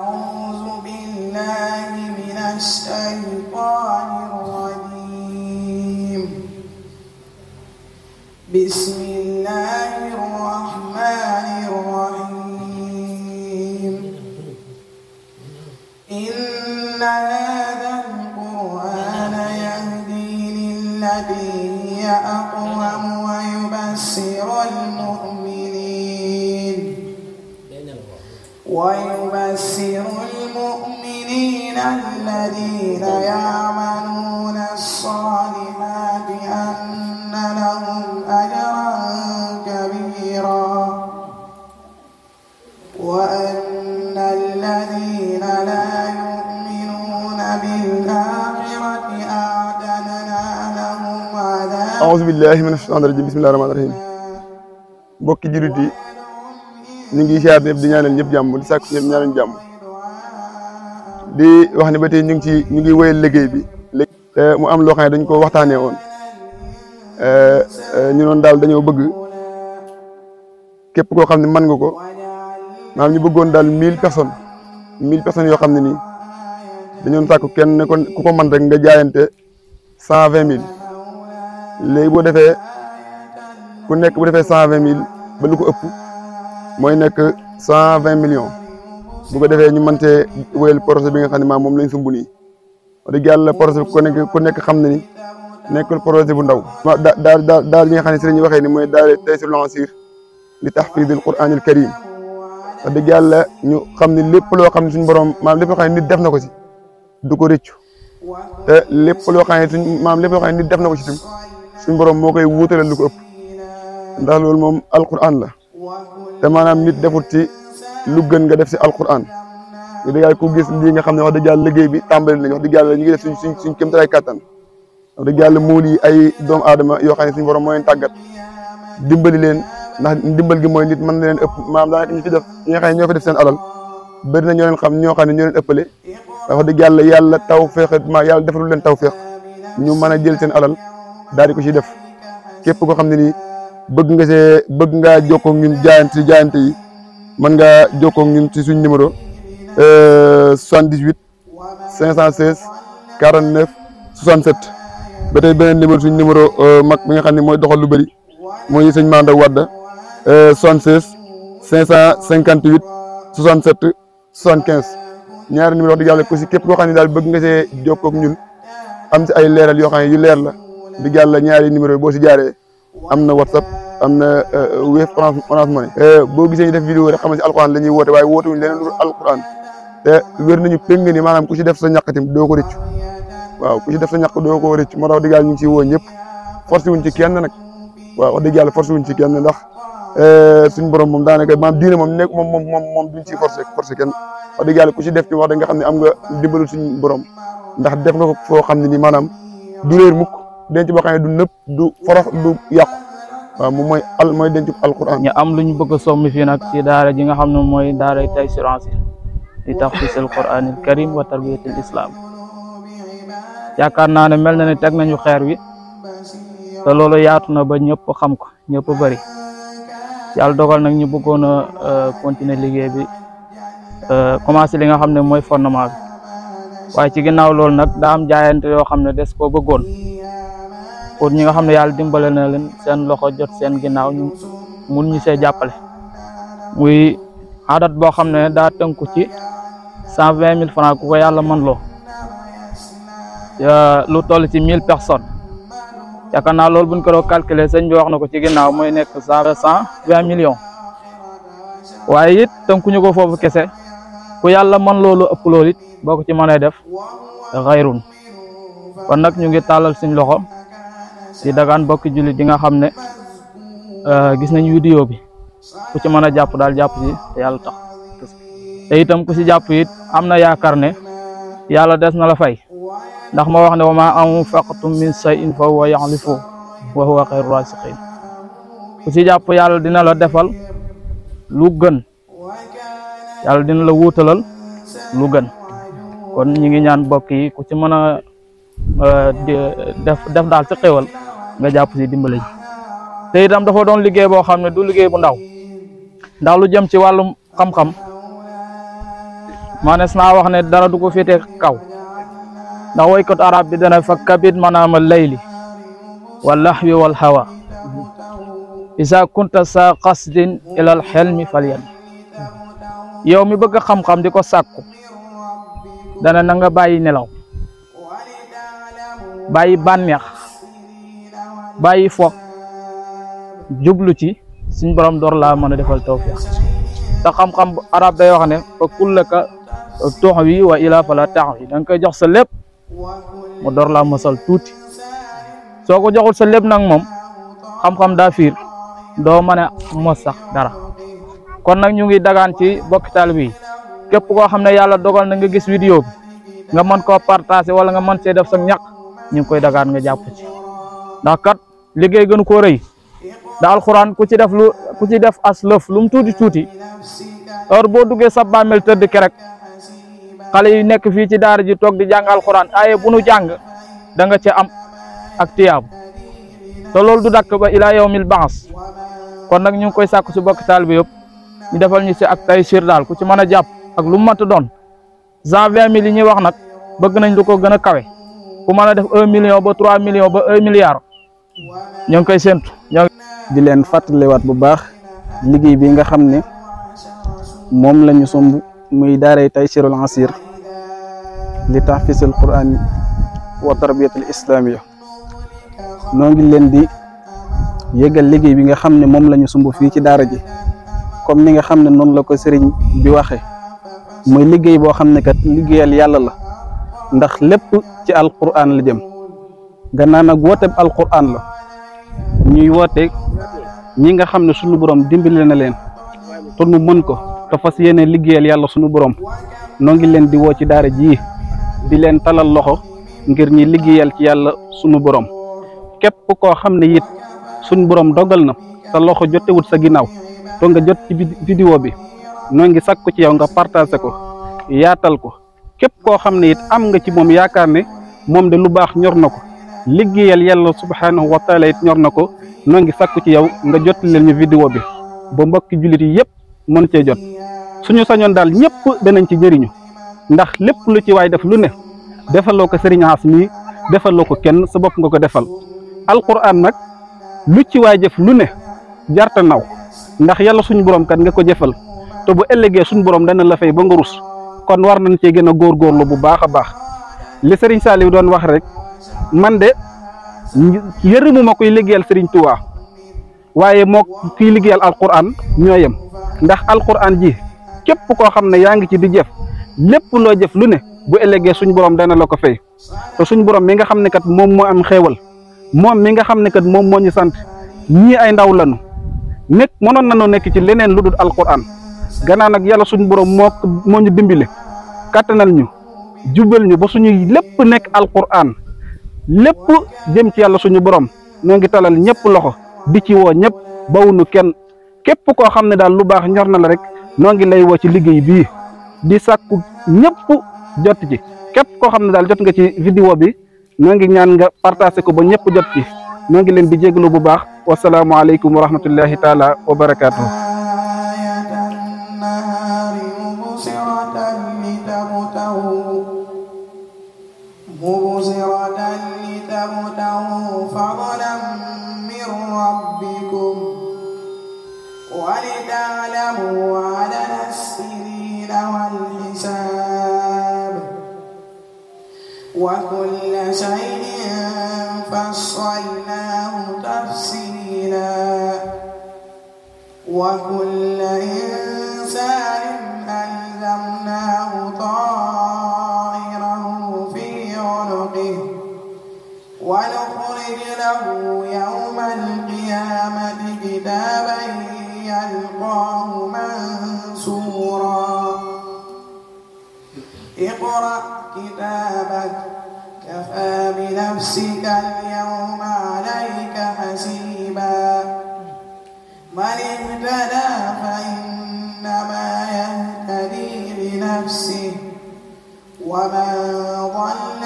أعوذ بالله من الشيطان الرجيم. بسم الله الرحمن الرحيم. إن هذا القرآن يهدي للتي هي أقوم ويبشر المؤمنين الذين يعملون الصالحات أن لهم أجرا كبيرا وأن الذين لا يؤمنون بالآخرة أعتدنا لهم عذابا. أعوذ بالله من الشيطان الرجيم. بسم الله الرحمن الرحيم. mbokki jullit yi ñu ngi siyaar ñëpp di ñaanal ñëpp jàmm di sàkku ñëpp ñaanal jàmm di wax ne ba tey ñu ngi wéyal liggéey bi te mu am loo xam ne dañ ko waxtaanee woon ñu noon daal dañoo bëgg képp koo xam ne mën nga ko maanaam ñu bëggoon daal 1000 personnes yoo xam ne nii dañoon sàkku kenn ku ko mën rek nga jaayante 120 000 léegi boo defee ku nekk bu defee 120 000 ba lu ko ëpp mooy nekk 120 millions bu ko defee ñu mëntee wéyal projet bi nga xam ne maam moom lañ sumb nii wax dëgg yàlla projet bi ku nekk xam na ni nekkul projet bu ndaw. daal li nga xam ne si la ñuy waxee ni mooy daal Taysirul Lansir li tahfidil Qur'anil Karim wax dëgg yàlla ñu xam ne lépp loo xam ne suñu borom maam lépp loo xam ne nit def na ko si du ko rëccu te lépp loo xam ne nit def na ko si tam suñu borom moo koy wuutalal lu ko ëpp ndax loolu moom alquran la. te maanaam nit defut ci lu gën nga def si alquran wax dëgg yàlla ku gis lii nga xam ne wax dëgg yàlla liggéey bi tàmbali nañ wax dëgg yàlla ñu ngi def suñ kéemtalaay kàttan wax dëgg yàlla muul yi ay doomu aadama yoo xam ne suñu borom moo leen tàggat dimbali leen ndax dimbal gi mooy nit mën na leen ëpp maanaam daanaka ñu fi def ñi nga xam ne ñoo fi def seen alal bëri na ñoo leen xam ne ñoo leen ëppale wax dëgg yàlla taw feex yàlla defalu leen taw feex ñu mën a jël seen alal daal di ko ci def képp koo xam ne nii bëgg ngaa jokkoo ak ñun jaayante yi mën ngaa jokkoo ak ñun ci suñ numéro 78 516 49 67 ba tey beneen numéro suñ numéro mag bi nga xam ne mooy doxal lu bëri mooy sëñ Manda Wadda 76 558 67 75 ñaari numéro wax dëgg yàlla ku si képp koo xam ne daal bëgg nga see jokkoo ak ñun am si ay leeral yoo xam ne yu leer la dëgg yàlla ñaari numéro boo si jaaree am na WhatsApp am na Wave Orange Money boo gisee ñu def vidéo rek xam ne si alquran la ñuy woote waaye woote wuñ leneen lu alquran te wér nañu péng ni maanaam ku si def sa ñàkkatim doo ko rëccu waaw ku si def sa ñàkk doo ko rëccu moo tax dëgg yàlla ñu ngi siy woo ñëpp forcé wuñ ci kenn nag waaw wax dëgg yàlla forcé wuñ ci kenn ndax suñu borom moom daanaka maanaam diine moom nekk moom duñ ciy forcé kenn wax dëgg yàlla ku si def ci wax da nga xam ne am nga dimbalul suñu borom ndax def nga ko foo xam ne ni maanaam du réer mukk denc boo xam ne du nëpp du forox du yàqu waaw moom mooy denc alquran. ñu am lu ñu bëgg a sommi fii nag ci daara ji nga xam ne mooy daara Taysirul Lansir li tahfiizil Qur'anil Karim wa tarbiyatil islam yaakaar naa ne mel na ne teg nañu xeer wi te loolu yaatu na ba ñëpp xam ko ñëpp bëri yàlla dogal nag ñu bëggoon a continuer liggéey bi commencé li nga xam ne mooy fondement bi waaye ci ginnaaw loolu nag daa am jaayante yoo xam ne des koo bëggoon pour ñi nga xam ne yàlla dimbale na leen seen loxo jot seen ginnaaw ñu mun ñu see jàppale muy adat boo xam ne daa tënku ci 120 000 francs ku ko yàlla mën loo lu toll ci 1000 personnes yaakaar naa loolu buñ ko doon calculer sëñ bi wax na ko ci ginnaaw mooy nekk 120 millions waaye it tënkuñu ko foofu kese ku yàlla mën loolu ëpp loolu it boo ko ci mënee def xayrun kon nag ñu ngi tàllal suñ loxo ci dagaan bokki jullit yi nga xam ne gis nañ vidéo bi ku ci mën a jàpp daal jàpp ci te yàlla tax te itam ku ci jàpp it am na yaakaar ne yàlla des na la fay ndax moo wax ne wa ma anfaqtum min shay'in fa huwa yaxlifu wa huwa xayru rasiqin ku ci jàpp yàlla dina la defal lu gën yàlla dina la wuutalal lu gën kon ñi ngi ñaan bokk yi ku ci mën a def daal ci xéwal nga jàpp si dimbale ji te itam dafa doon liggéey boo xam ne du liggéey bu ndaw ndax lu jëm ci wàllum xam-xam manes naa wax ne dara du ko féete kaw ndax woykat arab bi dana fa kabit manaama layli wal lahwi wal hawa isa kunta sa qasdin ilal xelmi falyan yow mi bëgg xam-xam di ko sàkku dana na nga bàyyi nelaw bàyyi bànneex bàyyi fo jublu ci suñ borom door laa mën a defal tawfiq te xam-xam arab day wax ne fa kullaka tox wi wa ila fala tax wi da nga koy jox sa lépp mu door laa mosal tuuti soo ko joxul sa lépp nag moom xam-xam daa fiir doo mën a mos sax dara kon nag ñu ngi dagaan ci bokki taalibe yi képp koo xam ne yàlla dogal na nga gis vidéo bi nga mën koo partager wala nga mën see def sa ñaq ñu ngi koy dagaan nga jàpp ci ndax kat liggéey gënu koo rëy da alxuraan ku ci def as lëf lu mu tuuti heure boo duggee sa bàmmeel tëdd kerek xale yi nekk fii ci daara ji toog di jàng alxuraan aaye bu nu jàng da nga ci am ak tiyaabu te loolu du dakk ba ila yawmil baas kon nag ñu ngi koy sàkku si bokk taalibe yëpp ñu defal ñu si ak tay sir daal ku ci mën a jàpp ak lu mu mënta doon 120 000 yi ñuy wax nag bëgg nañ lu ko gën a kawe ku mën a def 1 million ba 3 millions ba 1 milliard ñoo ngi koy séntu. di leen fàttaliwaat bu baax liggéey bi nga xam ne moom la ñu somb muy daaray Taysirul Asir li tahfisil Qur'an wa tarbiyatul islamiyya noo ngi leen di yëgal liggéey bi nga xam ne moom la ñu sumb fii ci daara ji comme ni nga xam ne noonu la ko sëriñ bi waxe muy liggéey boo xam ne kat liggéeyal yàlla la ndax lépp ci alquran la jëm gannaaw nag wooteeb alquran la ñuy woote ñi nga xam ne suñu borom dimbali na leen te nu mën ko te fas yéene liggéeyal yàlla suñu borom noo ngi leen di woo ci daara ji di leen talal loxo ngir ñi liggéeyal ci yàlla suñu borom képp koo xam ne it suñu borom dogal na sa loxo jotewut sa ginnaaw to nga jot ci vidéo bi noo ngi sakku ci yow nga partagé ko yaatal ko képp koo xam ne it am nga ci moom yaakaar ne moom de lu baax ñor na ko liggéeyal yàlla subhanahu wa taala it ñor na ko noo ngi sakku ci yow nga jot leen ñu vidéo bi ba mbokki jullit yi yëpp mën cee jot suñu sañoon daal ñëpp danañ ci jëriñu ndax lépp lu ci waay def lu ne defaloo ko Serigne As mi defaloo ko kenn sa bopp nga ko defal alquran nag lu ci waay jëf lu ne jarta naw ndax yàlla suñu borom kat nga ko jëfal te bu ëllëgee suñu borom dana la fay ba nga rus kon war nañ cee gën a góorgóorlu bu baax a baax li Serigne Saliou doon wax rek man de yërëmu ma koy liggéeyal Serigne Touba waaye moo kiy liggéeyal alquran ñoo yem ndax alquran ji képp koo xam ne yaa ngi ci di jëf lépp loo jëf lu ne bu ëllëgee suñu borom dana la ko fay te suñu borom mi nga xam ne kat moom moo am xéewal moom mi nga xam ne kat moom moo ñu sant ñii ay ndaw lañu nekk mënoon nañoo nekk ci leneen lu dul alquran gannaaw nag yàlla suñu borom moo ñu dimbali kattanal ñu jubal ñu ba suñu lépp nekk alquran lépp jëm ci yàlla suñu borom ñoo ngi talal ñëpp loxo di ci woo ñëpp bawuñu kenn képp koo xam ne daal lu baax ñor na la rek noo ngi lay woo ci liggéey bii di sàkku ñëpp jot ci képp koo xam ne daal jot nga ci vidéo bi noo ngi ñaan nga partagé ko ba ñëpp jot ci noo ngi leen di jégalu bu baax wasalaamu aleykum wa rahmatullahi taala wa barakaatuhu ولتعلموا عدد السنين والحساب وكل شيء فصلناه تفصيلا وكل إنسان ألزمناه طائره في عنقه ونخرج له يوم القيامة كتابا يلقاه منشورا اقرأ كتابك كفى بنفسك اليوم عليك حسيبا من اهتدى فإنما يهتدي لنفسه ومن ضل